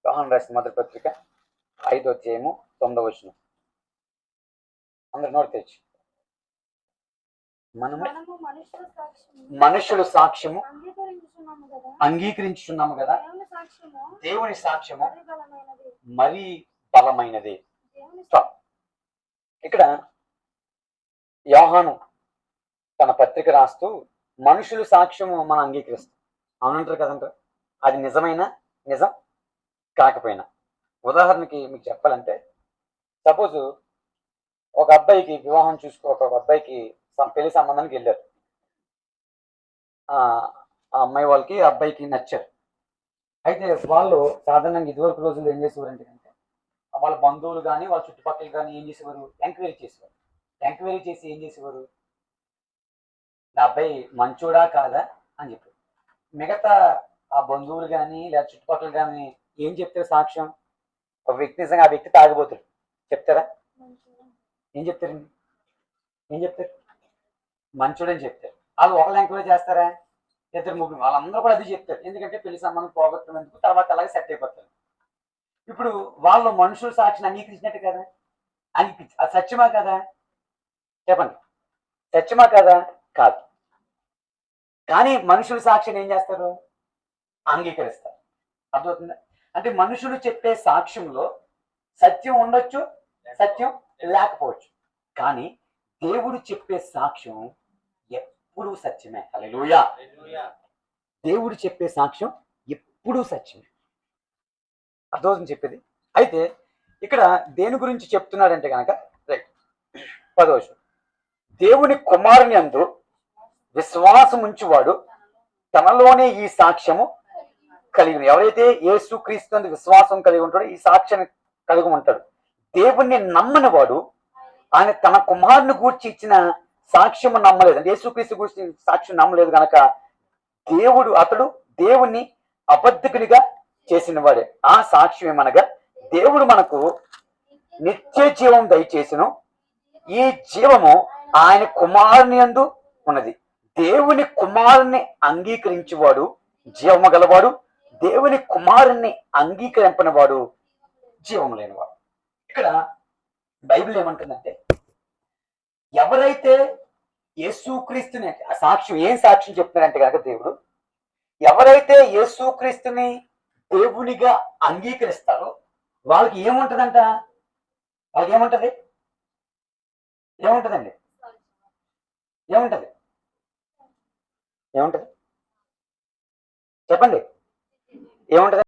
యోహాను రాసిన మొదటి పత్రిక 5వ అధ్యాయము 9వ వచనం. అందరు నోట్ తెచ్చు. మనము మనుషుల సాక్ష్యము అంగీకరించుచున్నాము కదా, దేవుని సాక్ష్యము మరీ బలమైనది. ఇక్కడ యోహాను తన పత్రిక రాస్తూ మనుషుల సాక్ష్యము మనం అంగీకరిస్తాం అవునంటారు కదంటారు. అది నిజమైన నిజం కాకపోయినా, ఉదాహరణకి మీకు చెప్పాలంటే, సపోజ్ ఒక అబ్బాయికి వివాహం ఒక అబ్బాయికి పెళ్లి సంబంధానికి వెళ్ళారు. ఆ అమ్మాయి వాళ్ళకి అబ్బాయికి నచ్చారు. అయితే వాళ్ళు సాధారణంగా ఇదివరకు రోజుల్లో ఏం చేసేవారంటే కనుక వాళ్ళ బంధువులు కానీ వాళ్ళ చుట్టుపక్కల కానీ ఏం చేసేవారు, ఎంక్వైరీ చేసేవారు. ఎంక్వైరీ చేసి ఏం చేసేవారు, ఆ అబ్బాయి మంచోడా కాదా అని చెప్పారు. మిగతా ఆ బంధువులు కానీ లేదా చుట్టుపక్కల కానీ ఏం చెప్తారు సాక్ష్యం? ఒక వ్యక్తి నిజంగా ఆ వ్యక్తి తాగిపోతాడు, చెప్తారా? ఏం చెప్తారండి? ఏం చెప్తారు? మంచోడని చెప్తారు. వాళ్ళు ఒకళ్ళు ఎంక్వైరీ చేస్తారా? ఇద్దరు ముగ్గురు, వాళ్ళందరూ కూడా అది చెప్తారు. ఎందుకంటే పెళ్లి సంబంధం పోగొట్టడం తర్వాత అలాగే సెట్ అయిపోతారు. ఇప్పుడు వాళ్ళు మనుషుల సాక్షిని అంగీకరించినట్టు కదా, అది సత్యమా కదా? చెప్పండి, సత్యమా కదా? కాదు. కానీ మనుషుల సాక్షిని ఏం చేస్తారు? అంగీకరిస్తారు. అర్థమవుతుందా? అంటే మనుషులు చెప్పే సాక్ష్యంలో సత్యం ఉండొచ్చు, సత్యం లేకపోవచ్చు. కానీ దేవుడు చెప్పే సాక్ష్యం ఎప్పుడూ సత్యమే. హల్లెలూయా. దేవుడు చెప్పే సాక్ష్యం ఎప్పుడూ సత్యమే. అర్థమవుతుంది చెప్పేది. అయితే ఇక్కడ దేని గురించి చెప్తున్నాడంటే కనుక, రైట్, 10వ వచనం, దేవుని కుమారుని యందు విశ్వాసం ఉంచువాడు తనలోనే ఈ సాక్ష్యము కలిగి. ఎవరైతే యేసుక్రీస్తు నందు విశ్వాసం కలిగి ఉంటాడో ఈ సాక్ష్యాన్ని కలిగి ఉంటాడు. దేవుణ్ణి నమ్మని వాడు ఆయన తన కుమారుని గూర్చి ఇచ్చిన సాక్ష్యము నమ్మలేదు, అంటే యేసుక్రీస్తు గూర్చి సాక్ష్యం నమ్మలేదు కనుక అతడు దేవుణ్ణి అబద్ధికునిగా చేసిన వాడే. ఆ సాక్ష్యం ఏమనగా, దేవుడు మనకు నిత్య జీవం దయచేసెను, ఈ జీవము ఆయన కుమారుని యందు ఉన్నది. దేవుని కుమారుని అంగీకరించేవాడు జీవము గలవాడు, దేవుని కుమారుణ్ణి అంగీకరింపని వాడు జీవము లేనివాడు. ఇక్కడ బైబిల్ ఏమంటుందంటే, ఎవరైతే యేసుక్రీస్తుని సాక్ష్యం, ఏం సాక్ష్యం చెప్తున్నారంటే కనుక, దేవుడు ఎవరైతే యేసుక్రీస్తుని దేవునిగా అంగీకరిస్తారో వాళ్ళకి ఏముంటదంట? వాళ్ళకి ఏముంటది? ఏముంటదండి? ఏముంటది? ఏముంటది చెప్పండి, ఏముంటది?